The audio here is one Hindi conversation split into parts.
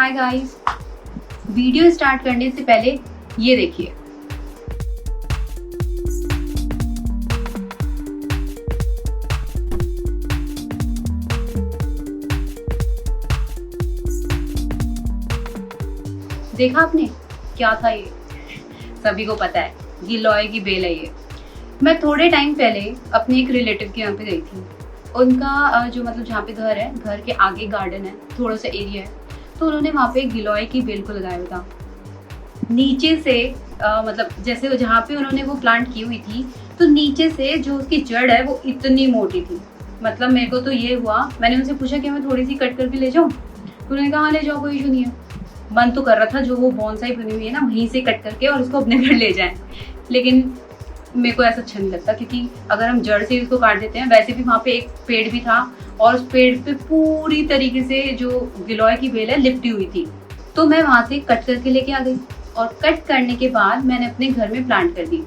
हाय गाइस, वीडियो स्टार्ट करने से पहले ये देखिए। देखा आपने क्या था ये? सभी को पता है गिलोय की बेल है ये। मैं थोड़े टाइम पहले अपने एक रिलेटिव के यहाँ पे गई थी। उनका जो मतलब जहाँ पे घर है, घर के आगे गार्डन है, थोड़ा सा एरिया है, तो उन्होंने वहाँ पे गिलोय की बेल को लगाया हुआ था। नीचे से मतलब जैसे जहाँ पे उन्होंने वो प्लांट की हुई थी, तो नीचे से जो उसकी जड़ है वो इतनी मोटी थी। मतलब मेरे को तो ये हुआ, मैंने उनसे पूछा कि मैं थोड़ी सी कट करके ले जाऊँ। उन्होंने कहा हाँ ले जाओ, कोई इशू नहीं है। मन तो कर रहा था जो वो बॉन्साई बनी हुई है ना, वहीं से कट करके और उसको अपने घर ले जाएं, लेकिन मेरे को ऐसा अच्छा नहीं लगता, क्योंकि अगर हम जड़ से इसको काट देते हैं, वैसे भी वहाँ पे एक पेड़ भी था और उस पेड़ पे पूरी तरीके से जो गिलोय की बेल है लिपटी हुई थी। तो मैं वहाँ से कट करके लेके आ गई और कट करने के बाद मैंने अपने घर में प्लांट कर दी।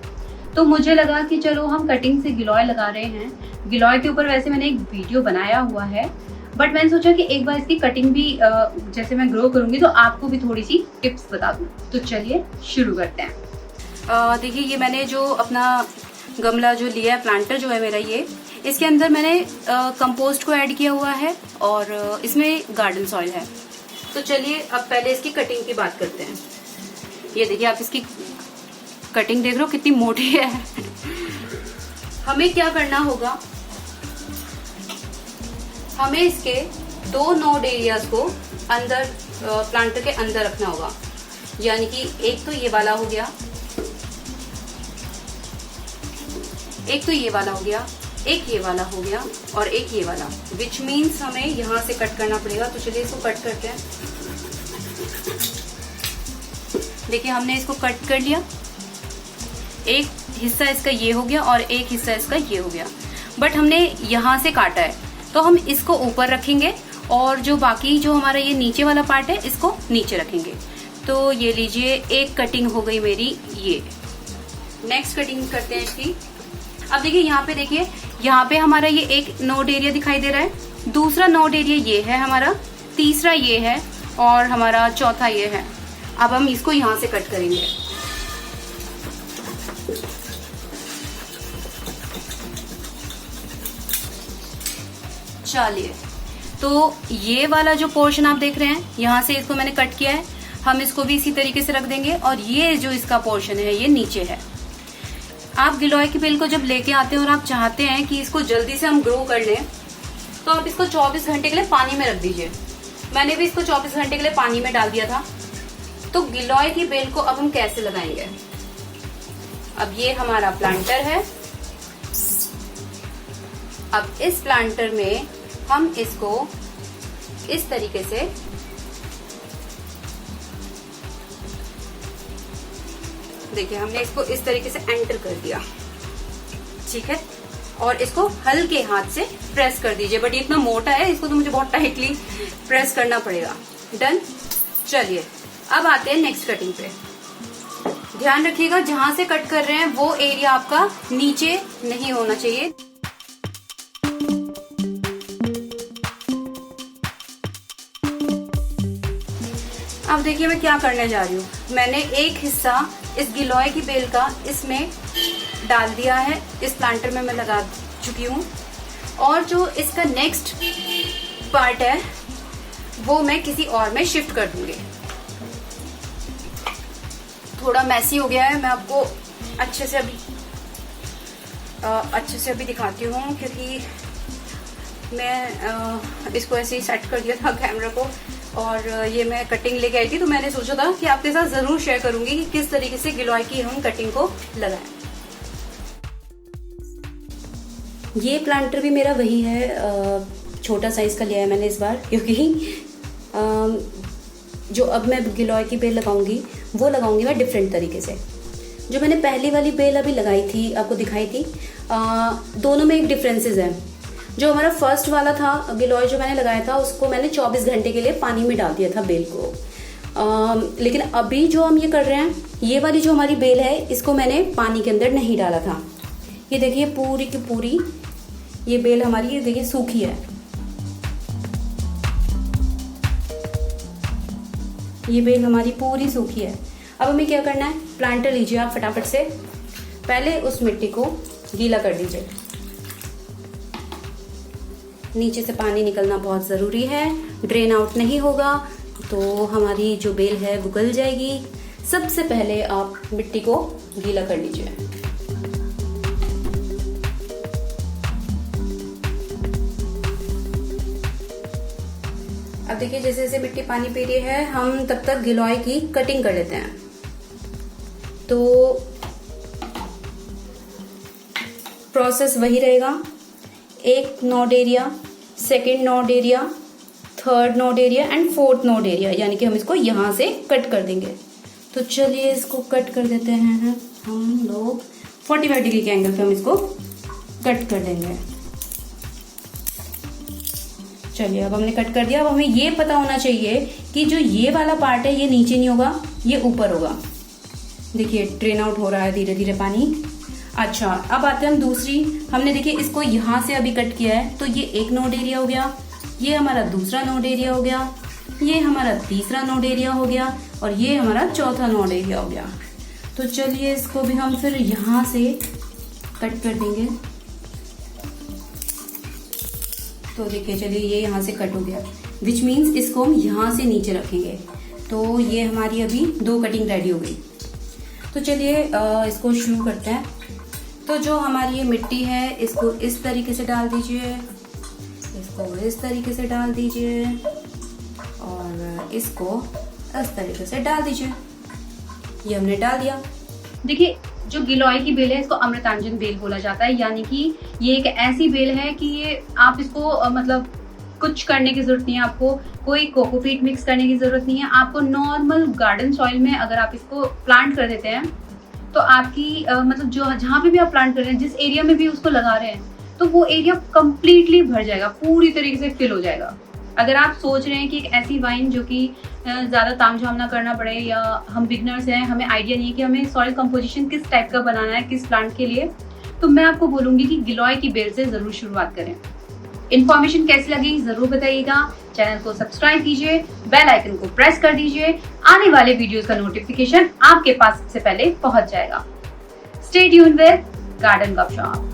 तो मुझे लगा कि चलो हम कटिंग से गिलोय लगा रहे हैं। गिलोय के ऊपर वैसे मैंने एक वीडियो बनाया हुआ है, बट मैंने सोचा कि एक बार इसकी कटिंग भी जैसे मैं ग्रो करूंगी तो आपको भी थोड़ी सी टिप्स बता दूं। तो चलिए शुरू करते हैं। देखिए ये मैंने जो अपना गमला जो लिया है, प्लांटर जो है मेरा ये, इसके अंदर मैंने कंपोस्ट को ऐड किया हुआ है और इसमें गार्डन सॉइल है। तो चलिए अब पहले इसकी कटिंग की बात करते हैं। ये देखिए आप इसकी कटिंग देख रहे हो कितनी मोटी है। हमें क्या करना होगा, हमें इसके 2 नोड एरियाज को अंदर प्लांटर के अंदर रखना होगा। यानी कि एक तो ये वाला हो गया, एक तो ये वाला हो गया, एक ये वाला हो गया और एक ये वाला, विच मीन्स हमें यहाँ से कट करना पड़ेगा। तो चलिए इसको कट करते हैं। देखिए हमने इसको कट कर लिया, एक हिस्सा इसका ये हो गया और एक हिस्सा इसका ये हो गया, बट हमने यहाँ से काटा है तो हम इसको ऊपर रखेंगे और जो बाकी जो हमारा ये नीचे वाला पार्ट है इसको नीचे रखेंगे। तो ये लीजिए, एक कटिंग हो गई मेरी ये। नेक्स्ट कटिंग करते हैं इसकी। अब देखिए यहाँ पे, देखिए यहाँ पे हमारा ये एक नोड एरिया दिखाई दे रहा है, दूसरा नोड एरिया ये है हमारा, तीसरा ये है और हमारा चौथा ये है। अब हम इसको यहाँ से कट करेंगे। चलिए, तो ये वाला जो पोर्शन आप देख रहे हैं, यहाँ से इसको मैंने कट किया है, हम इसको भी इसी तरीके से रख देंगे और ये जो इसका पोर्शन है ये नीचे है। आप गिलोय की बेल को जब लेके आते हैं और आप चाहते हैं कि इसको जल्दी से हम ग्रो कर लें, तो आप इसको 24 घंटे के लिए पानी में रख दीजिए। मैंने भी इसको 24 घंटे के लिए पानी में डाल दिया था। तो गिलोय की बेल को अब हम कैसे लगाएंगे? अब ये हमारा प्लांटर है। अब इस प्लांटर में हम इसको इस तरीके से देखिए, हमने इसको इस तरीके से एंटर कर दिया, ठीक है, और इसको हल्के हाथ से प्रेस कर दीजिए। बट ये इतना मोटा है, इसको तो मुझे बहुत टाइटली प्रेस करना पड़ेगा। डन। चलिए अब आते हैं नेक्स्ट कटिंग पे। ध्यान रखिएगा जहां से कट कर रहे हैं वो एरिया आपका नीचे नहीं होना चाहिए। अब देखिए मैं क्या करने जा रही हूँ। मैंने एक हिस्सा इस गिलोय की बेल का इसमें डाल दिया है, इस प्लांटर में मैं लगा चुकी हूँ, और जो इसका नेक्स्ट पार्ट है वो मैं किसी और में शिफ्ट कर दूंगी। थोड़ा मैसी हो गया है, मैं आपको अच्छे से अभी दिखाती हूँ, क्योंकि मैं इसको ऐसे ही सेट कर दिया था कैमरा को, और ये मैं कटिंग लेके आई थी, तो मैंने सोचा था कि आपके साथ जरूर शेयर करूंगी कि किस तरीके से गिलोय की हम कटिंग को लगाएं। ये प्लांटर भी मेरा वही है, छोटा साइज का लिया है मैंने इस बार, क्योंकि जो अब मैं गिलोय की बेल लगाऊंगी वो लगाऊंगी मैं डिफरेंट तरीके से। जो मैंने पहली वाली बेल अभी लगाई थी, आपको दिखाई थी, दोनों में एक डिफरेंसेस है। जो हमारा फर्स्ट वाला था गिलोय जो मैंने लगाया था, उसको मैंने 24 घंटे के लिए पानी में डाल दिया था बेल को। लेकिन अभी जो हम ये कर रहे हैं, ये वाली जो हमारी बेल है, इसको मैंने पानी के अंदर नहीं डाला था। ये देखिए पूरी की पूरी ये बेल हमारी, ये देखिए सूखी है। ये बेल हमारी पूरी सूखी है। अब हमें क्या करना है, प्लांटर लीजिए आप फटाफट से, पहले उस मिट्टी को गीला कर दीजिए। नीचे से पानी निकलना बहुत ज़रूरी है, ड्रेन आउट नहीं होगा तो हमारी जो बेल है वो गल जाएगी। सबसे पहले आप मिट्टी को गीला कर लीजिए। अब देखिए जैसे जैसे मिट्टी पानी पी रही है, हम तब तक गिलोय की कटिंग कर लेते हैं। तो प्रोसेस वही रहेगा, एक node area, second node area, third node area and fourth node area, यानी कि हम इसको यहाँ से कट कर देंगे। तो चलिए इसको कट कर देते हैं हम लोग। 45 डिग्री के एंगल पे हम इसको कट कर देंगे। चलिए अब हमने कट कर दिया। अब हमें ये पता होना चाहिए कि जो ये वाला पार्ट है ये नीचे नहीं होगा, ये ऊपर होगा। देखिए ड्रेन आउट हो रहा है धीरे धीरे पानी। अच्छा अब आते हैं हम दूसरी, हमने देखिए इसको यहाँ से अभी कट किया है, तो ये एक नोड एरिया हो गया, ये हमारा दूसरा नोड एरिया हो गया, ये हमारा तीसरा नोड एरिया हो गया और ये हमारा चौथा नोड एरिया हो गया। तो चलिए इसको भी हम फिर यहाँ से कट कर देंगे। तो देखिए चलिए ये यहाँ से कट हो गया, विच मीन्स इसको हम यहाँ से नीचे रखेंगे। तो ये हमारी अभी 2 कटिंग रेडी हो गई। तो चलिए इसको शुरू करते हैं। तो जो हमारी ये मिट्टी है इसको इस तरीके से डाल दीजिए, इसको इस तरीके से डाल दीजिए और इसको इस तरीके से डाल दीजिए। ये हमने डाल दिया। देखिए जो गिलोय की बेल है इसको अमृतांजन बेल बोला जाता है, यानी कि ये एक ऐसी बेल है कि ये आप इसको मतलब कुछ करने की जरूरत नहीं है, आपको कोई कोकोपीट मिक्स करने की जरूरत नहीं है। आपको नॉर्मल गार्डन सॉइल में अगर आप इसको प्लांट कर देते हैं तो आपकी मतलब जो जहाँ पे भी आप प्लांट कर रहे हैं, जिस एरिया में भी उसको लगा रहे हैं, तो वो एरिया कंप्लीटली भर जाएगा, पूरी तरीके से फिल हो जाएगा। अगर आप सोच रहे हैं कि एक ऐसी वाइन जो कि ज़्यादा तामझाम ना करना पड़े, या हम बिगनर्स हैं, हमें आइडिया नहीं है कि हमें सॉइल कंपोजिशन किस टाइप का बनाना है किस प्लांट के लिए, तो मैं आपको बोलूँगी कि गिलोय की बेल से ज़रूर शुरुआत करें। इन्फॉर्मेशन कैसी लगी ज़रूर बताइएगा। चैनल को सब्सक्राइब कीजिए, बेल आइकन को प्रेस कर दीजिए, आने वाले वीडियोस का नोटिफिकेशन आपके पास सबसे पहले पहुंच जाएगा। स्टे ट्यून्ड विद गार्डन गपशप।